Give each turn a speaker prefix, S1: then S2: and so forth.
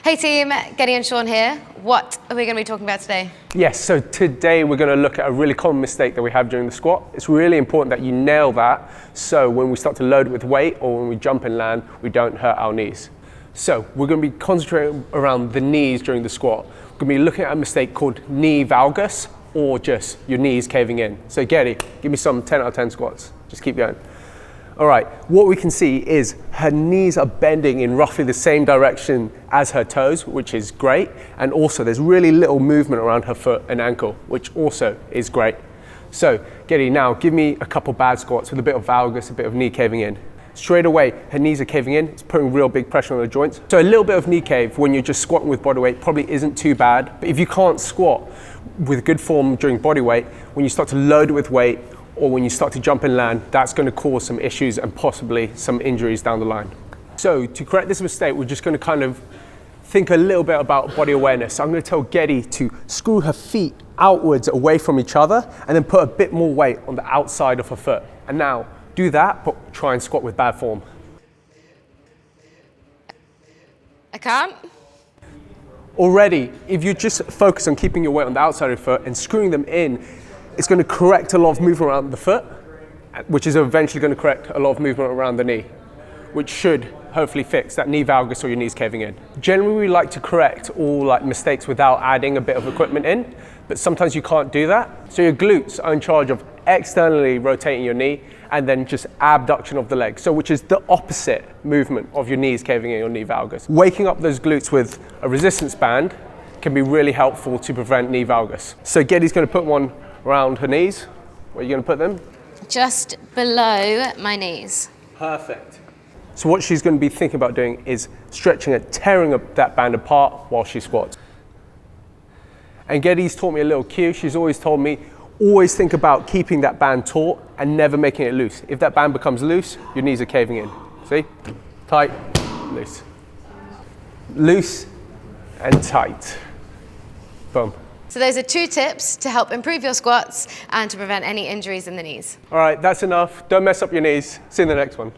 S1: Hey team, Gede and Sean here. What are we going to be talking about today?
S2: Yes, so today we're going to look at a really common mistake that we have during the squat. It's really important that you nail that, so when we start to load it with weight or when we jump and land, we don't hurt our knees. So we're going to be concentrating around the knees during the squat. We're going to be looking at a mistake called knee valgus, or just your knees caving in. So Gede, give me some 10 out of 10 squats. Just keep going. All right, what we can see is her knees are bending in roughly the same direction as her toes, which is great. And also there's really little movement around her foot and ankle, which also is great. So Gede, now give me a couple bad squats with a bit of valgus, a bit of knee caving in. Straight away, her knees are caving in. It's putting real big pressure on the joints. So a little bit of knee cave when you're just squatting with body weight probably isn't too bad. But if you can't squat with good form during body weight, when you start to load it with weight, or when you start to jump and land, that's going to cause some issues and possibly some injuries down the line. So to correct this mistake, we're just going to kind of think a little bit about body awareness. So I'm going to tell Gede to screw her feet outwards away from each other and then put a bit more weight on the outside of her foot. And now do that, but try and squat with bad form.
S1: I can't.
S2: Already, if you just focus on keeping your weight on the outside of your foot and screwing them in, it's going to correct a lot of movement around the foot, which is eventually going to correct a lot of movement around the knee, which should hopefully fix that knee valgus or your knees caving in. Generally, we like to correct all mistakes without adding a bit of equipment in, but sometimes you can't do that. So your glutes are in charge of externally rotating your knee and then just abduction of the leg, so which is the opposite movement of your knees caving in, your knee valgus. Waking up those glutes with a resistance band can be really helpful to prevent knee valgus. So Gede's going to put one around her knees. Where are you going to put them?
S1: Just below my knees.
S2: Perfect. So what she's going to be thinking about doing is stretching and tearing up that band apart while she squats. And Gede's taught me a little cue. She's always told me, always think about keeping that band taut and never making it loose. If that band becomes loose, your knees are caving in. See? Tight, loose. Loose and tight. Boom.
S1: So those are 2 tips to help improve your squats and to prevent any injuries in the knees.
S2: All right, that's enough. Don't mess up your knees. See you in the next one.